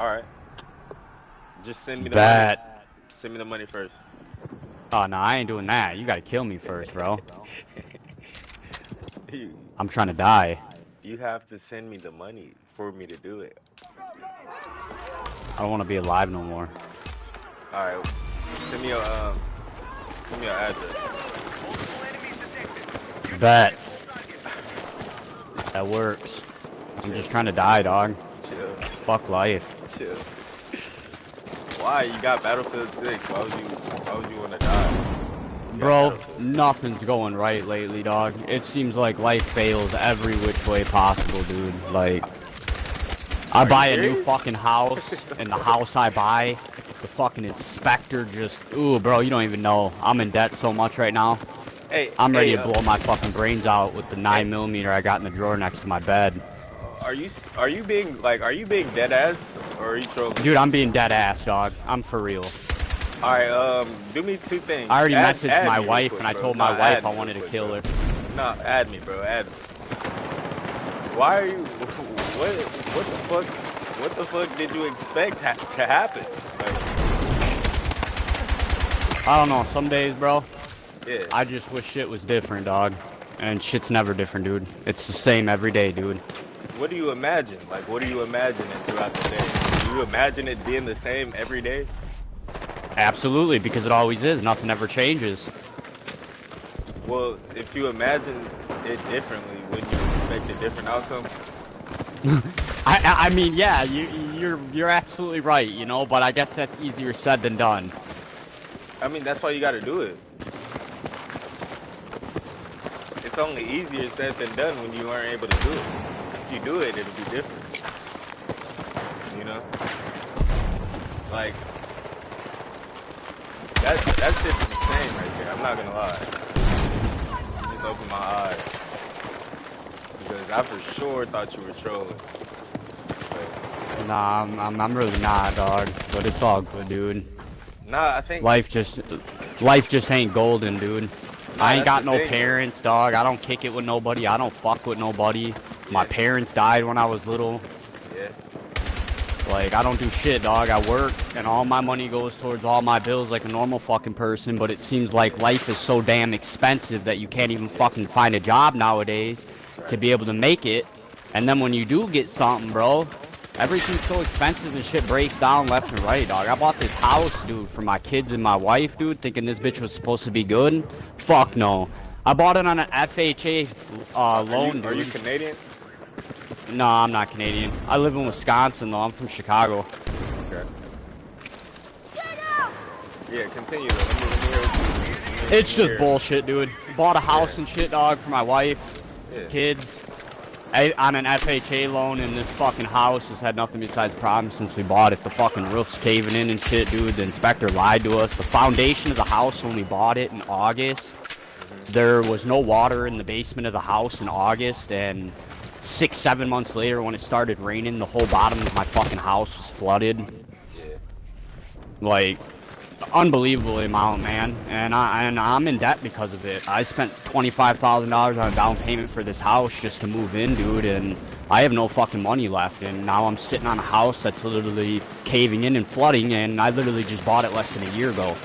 Alright. Just send me the money. Bet. Send me the money first. Oh, no, I ain't doing that. You gotta kill me first, bro. you, I'm trying to die. you have to send me the money for me to do it. I don't want to be alive no more. Alright. Send me your address. Bet. That works. I'm just trying to die, dog. Chill. Fuck life. Chill. Why? You got Battlefield 6. Why would you want to die? Bro, nothing's going right lately, dog. It seems like life fails every which way possible, dude. Like, I buy a new fucking house, and the house I buy, the fucking inspector just, ooh, bro, you don't even know. I'm in debt so much right now. I'm ready to blow my fucking brains out with the 9mm I got in the drawer next to my bed. Are you being dead ass, or are you trolling? Dude, I'm being dead ass, dog. I'm for real. Alright, do me two things. I already messaged my wife, quick, and I told my wife I wanted to kill her. Nah, add me, bro. Add me. Why are you? What the fuck did you expect to happen? Like, I don't know. Some days, bro. Yeah. I just wish shit was different, dog. And shit's never different, dude. It's the same every day, dude. What do you imagine? Like, what are you imagining throughout the day? Do you imagine it being the same every day? Absolutely, because it always is. Nothing ever changes. Well, if you imagine it differently, wouldn't you expect a different outcome? I mean, yeah, you're absolutely right, you know, but I guess that's easier said than done. I mean, that's why you gotta do it. It's only easier said than done when you aren't able to do it. If you do it, it'll be different. You know? Like, that's just insane right there. I'm not gonna lie. You just opened my eyes. Because I for sure thought you were trolling. Nah, I'm really not, dog. But it's all good, dude. Nah, I think life just ain't golden, dude. Nah, I ain't got no parents, dog. I don't kick it with nobody. I don't fuck with nobody. Yeah. My parents died when I was little. Yeah. Like, I don't do shit, dog. I work, and all my money goes towards all my bills like a normal fucking person, but it seems like life is so damn expensive that you can't even fucking find a job nowadays to be able to make it. And then when you do get something, bro, everything's so expensive and shit breaks down left and right, dog. I bought this house, dude, for my kids and my wife, dude, thinking this bitch was supposed to be good. Fuck no. I bought it on an FHA loan, dude. Are you Canadian? No, I'm not Canadian. I live in Wisconsin, though. I'm from Chicago. Okay. Yeah, continue, though. Let me hear it's just bullshit, dude. Bought a house and shit, dog, for my wife, kids. On an FHA loan, and this fucking house has had nothing besides problems since we bought it. The fucking roof's caving in and shit, dude. The inspector lied to us. The foundation of the house, when we bought it in August, there was no water in the basement of the house in August, and 6-7 months later, when it started raining, the whole bottom of my fucking house was flooded. Yeah. Like, unbelievable amount, man. And I'm in debt because of it. I spent $25,000 on a down payment for this house just to move in, dude, and I have no fucking money left. And now I'm sitting on a house that's literally caving in and flooding, and I literally just bought it less than a year ago.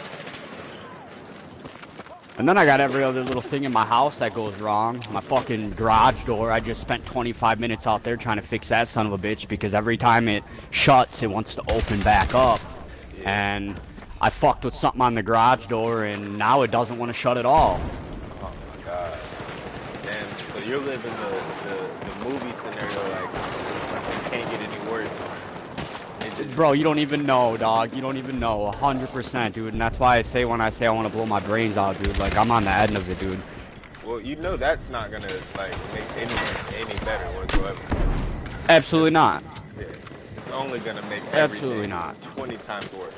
And then I got every other little thing in my house that goes wrong. My fucking garage door, I just spent 25 minutes out there trying to fix that son of a bitch, because every time it shuts, it wants to open back up. And I fucked with something on the garage door, and now it doesn't want to shut at all. Oh my god. Damn, so you're living the movie scenario like it can't get any worse. Bro, you don't even know, dog. You don't even know. 100%, dude. And that's why I say when I say I want to blow my brains out, dude, like, I'm on the end of it, dude. Well, you know that's not gonna, like, make anything any better whatsoever. Absolutely not. Yeah. It's only gonna make absolutely not 20 times worse.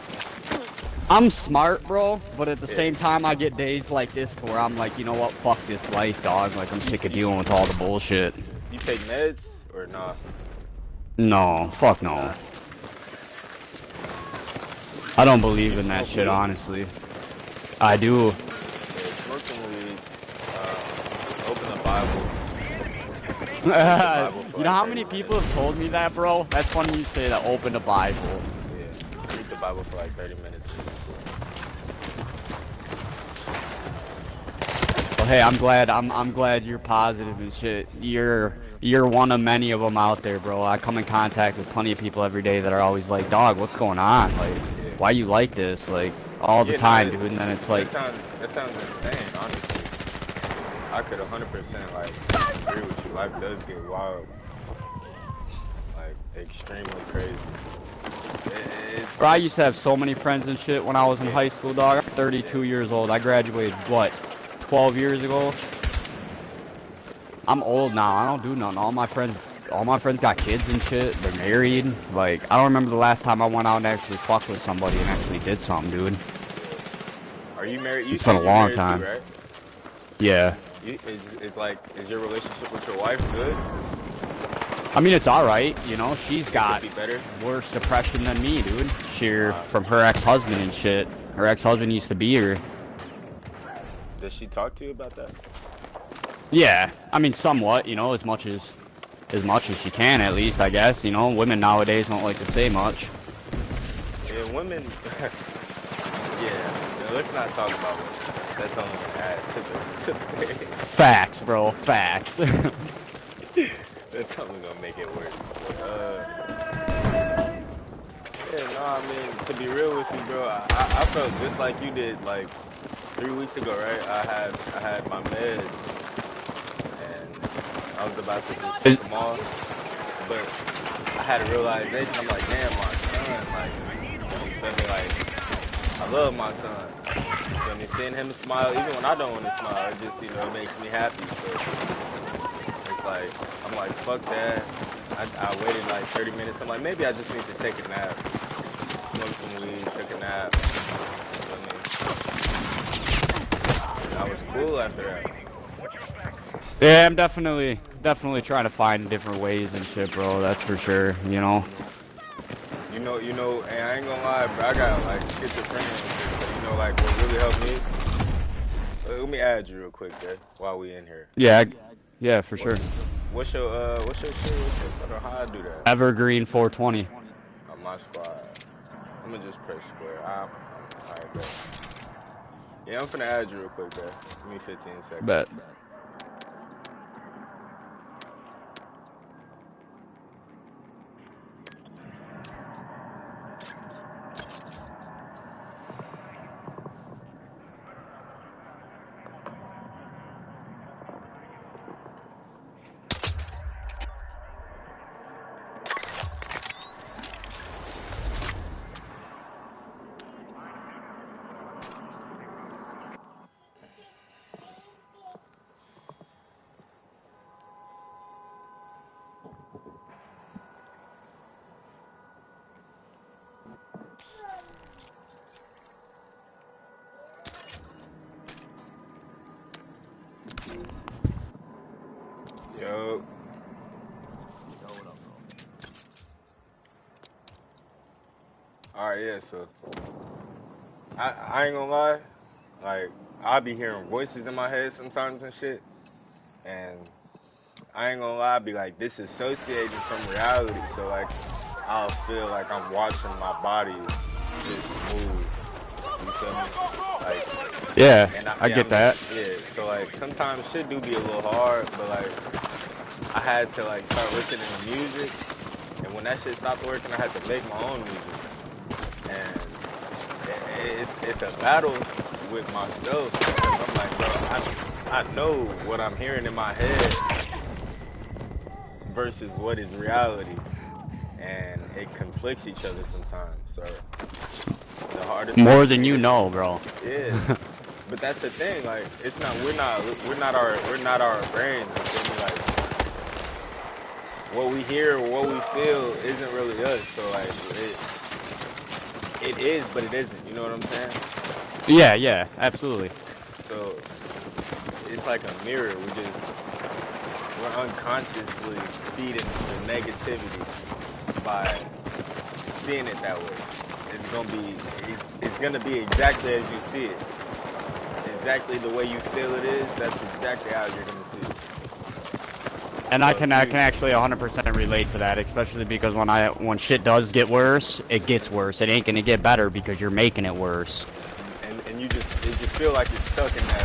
I'm smart, bro, but at the same time, I get days like this to where I'm like, you know what, fuck this life, dog. Like, I'm sick of dealing with all the bullshit. You take meds, or not? No, fuck no. I don't believe in that shit, honestly. I do. Yeah, smoking weed, open the Bible. You know how many people have told me that, bro? That's funny you say that. Open the Bible. Yeah, read the Bible for like 30 minutes. Well, hey, I'm glad you're positive and shit. You're one of many of them out there, bro. I come in contact with plenty of people every day that are always like, dog, what's going on? Like, why you like this? Like, all the time, dude. And then it's like, that sounds insane, honestly. I could 100% like agree with you. Life does get wild, like extremely crazy. Bro, I used to have so many friends and shit when I was in high school, dog. I'm 32 years old. I graduated, what, 12 years ago? I'm old now. I don't do nothing. All my friends got kids and shit. They're married. Like, I don't remember the last time I went out and actually fucked with somebody and actually did something, dude. Are you married? It's been a long time. Too, right? Yeah. Is your relationship with your wife good? I mean, it's alright, you know. She's got better. Worse depression than me, dude. From her ex-husband and shit. Her ex-husband used to be her. Does she talk to you about that? Yeah, I mean, somewhat, you know, as much as she can, at least, I guess. You know, women nowadays don't like to say much. Yeah, women. Yeah, let's not talk about women. That's only gonna add to the Facts, bro. Facts. That's only gonna make it worse. Yeah, no, I mean, to be real with you, bro, I felt just like you did, like 3 weeks ago, right? I had my meds, and I was about to just take them off, but I had a realization. I'm like, damn, my son, like, you feel me? Like, I love my son. You feel me? Seeing him smile, even when I don't want to smile, it just, you know, it makes me happy. So it's like, I'm like, fuck that. I waited like 30 minutes. I'm like, maybe I just need to take a nap. Smoke some weed, take a nap. You know what I mean? And I was cool after that. Yeah, I'm definitely trying to find different ways and shit, bro. That's for sure, you know. You know, and I ain't gonna lie, bro, I got like schizophrenia and shit, but you know, like what really helped me? Let me add you real quick, Jay, while we in here. Yeah, for sure. What's your shit? How I do that? Evergreen 420. On my squad. I'm gonna just press square. Alright, bet. Yeah, I'm finna add you real quick, bro. Give me 15 seconds. Bet. Yo. Alright, yeah, so I ain't gonna lie, like I'll be hearing voices in my head sometimes and shit, and I ain't gonna lie, I'll be like disassociating from reality, so like I'll feel like I'm watching my body just move. You feel me? Like, yeah, I get that. Yeah, so like sometimes shit do be a little hard, but like I had to like start listening to music, and when that shit stopped working, I had to make my own music, and it's a battle with myself because I'm like, bro, I know what I'm hearing in my head versus what is reality, and it conflicts each other sometimes. So the hardest more than you know, bro. Yeah, but that's the thing. Like, it's not. We're not our brains. You feel me? Like, what we hear or what we feel isn't really us. So like, it is, but it isn't. You know what I'm saying? Yeah, absolutely. So it's like a mirror. We're unconsciously feeding the negativity by seeing it that way. It's gonna be exactly as you see it. Exactly the way you feel it is, that's exactly how you're gonna see it. And I can actually 100% relate to that, especially because when shit does get worse, it gets worse. It ain't gonna get better because you're making it worse. And you just feel like you're stuck in that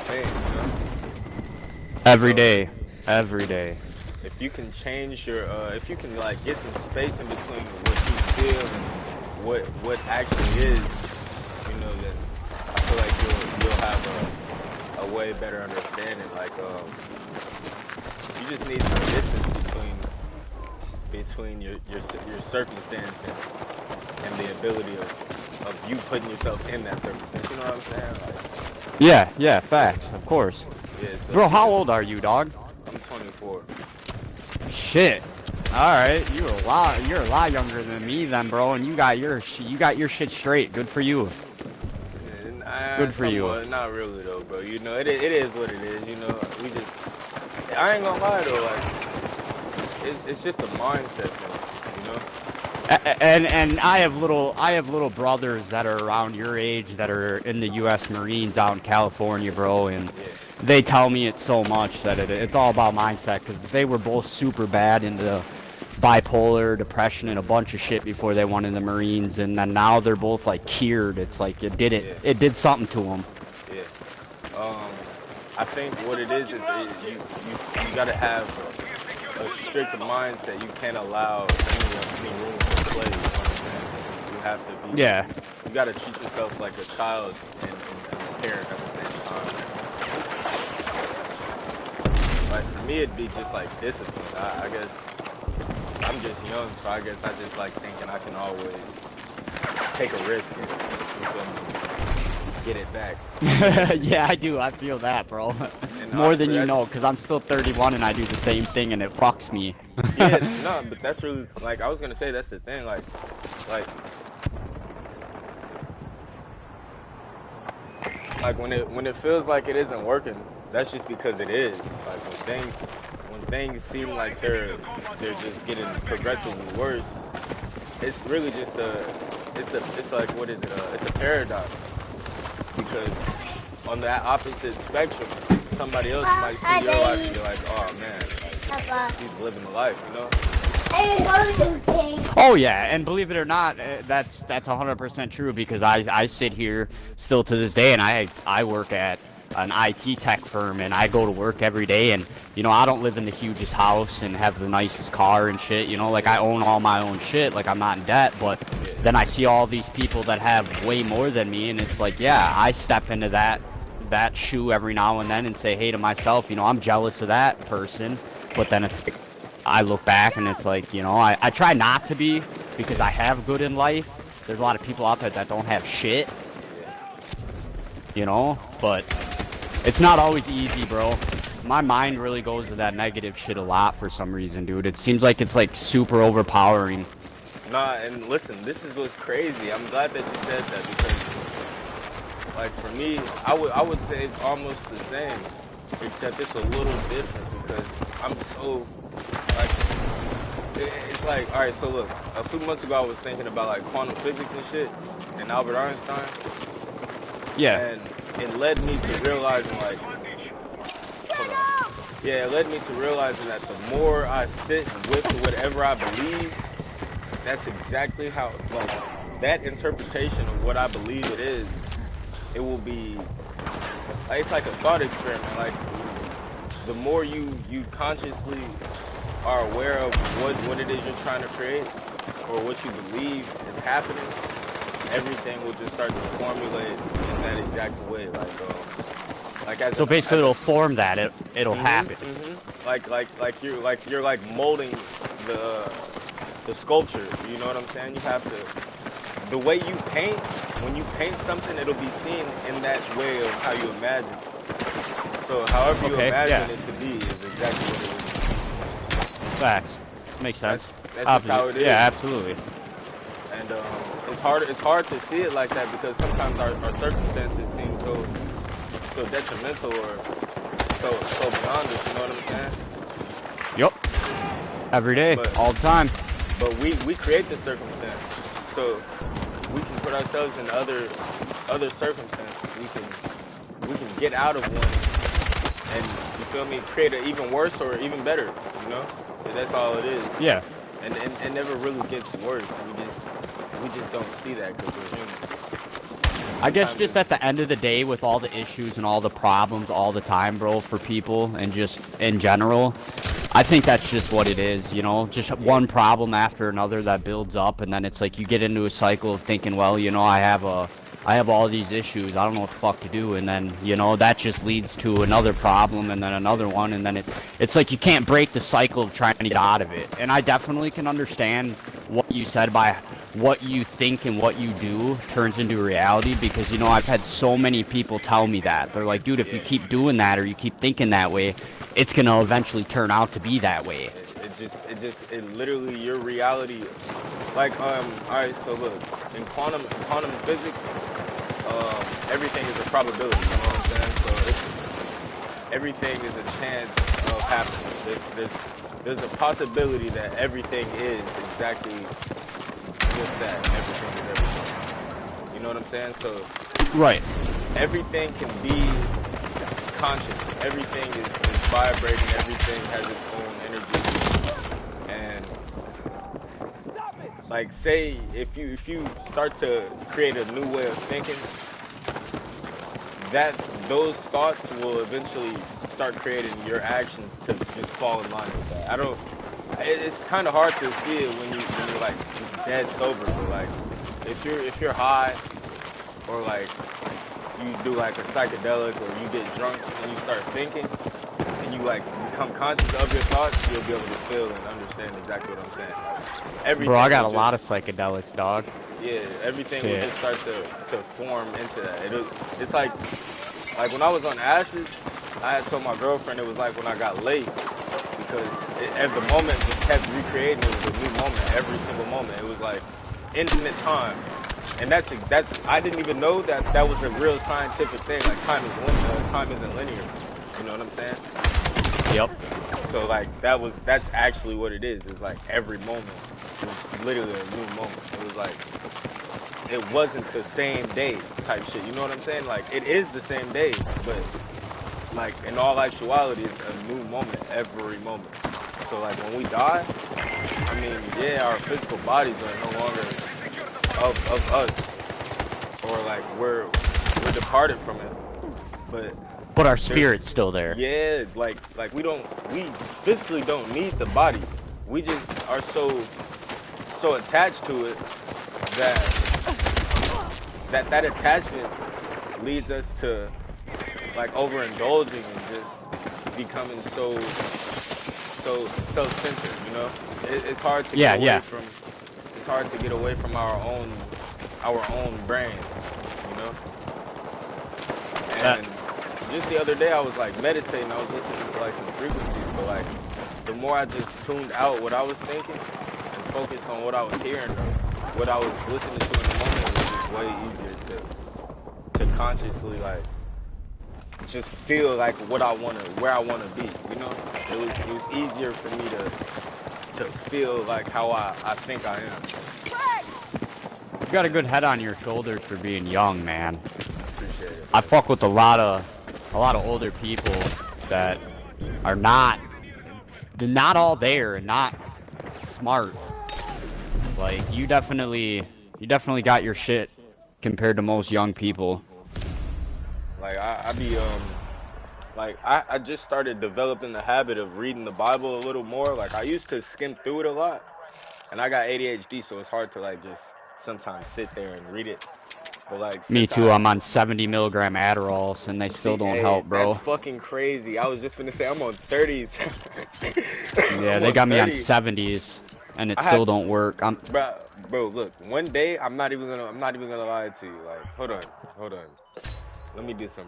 thing, you know. Every day. If you can change your, if you can like get some space in between what you feel and what actually is, you know, then I feel like you'll have a way better understanding. Like, you just need some distance between your circumstance and the ability of you putting yourself in that circumstance. You know what I'm saying? Like, Yeah, facts, of course. yeah, so Bro, how old are you, dog? I'm 24. Shit. All right, you're a lot younger than me then, bro, and you got your shit straight. Good for you. Good for you. Not really though, bro. You know, it is what it is. You know, I ain't gonna lie though, like it's just a mindset thing, you know. And I have little brothers that are around your age that are in the U.S. Marines out in California, bro, and they tell me it so much that it's all about mindset because they were both super bad into bipolar, depression, and a bunch of shit before they went in the Marines, and then now they're both like cured. It's like it did something to them. Yeah. I think what it is you gotta have a strict mindset. You can't allow any room for play. You know what I'm saying? You have to be. Yeah. You gotta treat yourself like a child and a parent at the same time. Like for me, it'd be just like discipline. I guess I'm just young, so I guess I just like thinking I can always take a risk and get it back. Yeah, I do. I feel that, bro. More than you know, because I'm still 31 and I do the same thing and it fucks me. Yeah, no, but that's really, like, I was gonna say that's the thing, like when it feels like it isn't working, that's just because it is. Like when things seem like they're just getting progressively worse, it's really just it's like what is it? It's a paradox, because on that opposite spectrum, somebody else might see your life and be like, oh man, like, he's living the life, you know? Oh yeah, and believe it or not, that's 100% true, because I sit here still to this day and I work at an IT tech firm and I go to work every day, and you know, I don't live in the hugest house and have the nicest car and shit, you know, like I own all my own shit, like I'm not in debt, but then I see all these people that have way more than me, and it's like, yeah, I step into that shoe every now and then and say, hey, to myself, you know, I'm jealous of that person, but then it's like, I look back and it's like, you know, I try not to be, because I have good in life. There's a lot of people out there that don't have shit, you know, but it's not always easy, bro. My mind really goes to that negative shit a lot for some reason, dude. It seems like it's like super overpowering. Nah, and listen, this is what's crazy. I'm glad that you said that, because, like, for me, I would say it's almost the same, except it's a little different, because I'm so, like, it's like, all right, so look, a few months ago I was thinking about, like, quantum physics and shit, and Albert Einstein. Yeah. And it led me to realizing, like, it led me to realizing that the more I sit with whatever I believe, that's exactly how, like, that interpretation of what I believe it is, it will be, like, it's like a thought experiment. Like, the more you consciously are aware of what it is you're trying to create, or what you believe is happening, everything will just start to formulate in that exact way. Like as so basically, it'll form that. It'll happen. Like you're like molding the sculpture. You know what I'm saying? You have to, the way you paint. When you paint something, it'll be seen in that way of how you imagine. So however you imagine it to be is exactly what it is. Facts. Makes sense. That's just how it is. Yeah, absolutely. And it's hard to see it like that, because sometimes our circumstances seem so detrimental or so beyond us, you know what I'm saying? Yep. Every day, all the time. But we create the circumstance, so we can put ourselves in other circumstances. We can get out of one and you feel me, create an even worse or even better, you know? And that's all it is. Yeah. And it never really gets worse. We just don't see that because we're human. I guess Sometimes just at the end of the day, with all the issues and all the problems all the time, bro, for people and just in general, I think that's just what it is, you know? Just one problem after another that builds up, and then it's like you get into a cycle of thinking, well, you know, I have all these issues, I don't know what the fuck to do, and then, you know, that just leads to another problem, and then another one, and then it's like you can't break the cycle of trying to get out of it. And I definitely can understand what you said by what you think and what you do turns into reality, because, you know, I've had so many people tell me that. They're like, dude, if you keep doing that or you keep thinking that way, it's going to eventually turn out to be that way. It literally, your reality, like, all right, so look, in quantum physics, everything is a probability, you know what I'm saying? So everything is a chance of happening. There's a possibility that everything is exactly just that. Everything is everything. You know what I'm saying? So right. Everything can be conscious. Everything is vibrating. Everything has its own energy. And like, say if you start to create a new way of thinking, those thoughts will eventually start creating your actions to just fall in line with that. It's kind of hard to see it when you're like just dead sober, but like if you're high or like you do like a psychedelic or you get drunk and you start thinking and you like become conscious of your thoughts, you'll be able to feel and understand exactly what I'm saying. Like, everything. Bro, I got a lot of psychedelics, dog. Yeah, everything will just start to form into that. It's like when I was on acid, I had told my girlfriend it was like when I got laced, because at the moment just kept recreating. It was a new moment every single moment. It was like infinite time, and that's I didn't even know that was a real scientific thing. Like time isn't linear. You know what I'm saying? Yep. So like that's actually what it is. It's like every moment was literally a new moment. It was like it wasn't the same day type shit. You know what I'm saying? Like it is the same day, but like in all actuality, it's a new moment every moment. So like when we die, I mean, yeah, our physical bodies are no longer of us, or like we're departed from it, but our spirit's still there. Yeah, like we physically don't need the body. We just are so attached to it that attachment leads us to like overindulging and just becoming so self-centered, you know? It's hard to get away from it's hard to get away from our own brain, you know? And just the other day I was like meditating, I was listening to like some frequencies, but like the more I just tuned out what I was thinking and focused on what I was hearing or what I was listening to in the moment, it was just way easier to consciously like just feel like where I wanna be, you know? It was easier for me to feel like how I think I am. You got a good head on your shoulders for being young, man. Appreciate it. I fuck with a lot of older people that are they're not all there and not smart. Like you definitely got your shit compared to most young people. Like I just started developing the habit of reading the Bible a little more. Like I used to skim through it a lot, and I got ADHD, so it's hard to like just sometimes sit there and read it. But like me too, I'm on 70 milligram Adderalls and they still don't help, bro. That's fucking crazy. I was just gonna say I'm on 30s. Yeah, they got me on 70s and it still don't work. Bro, look, one day I'm not even gonna lie to you. Like, hold on. Let me do some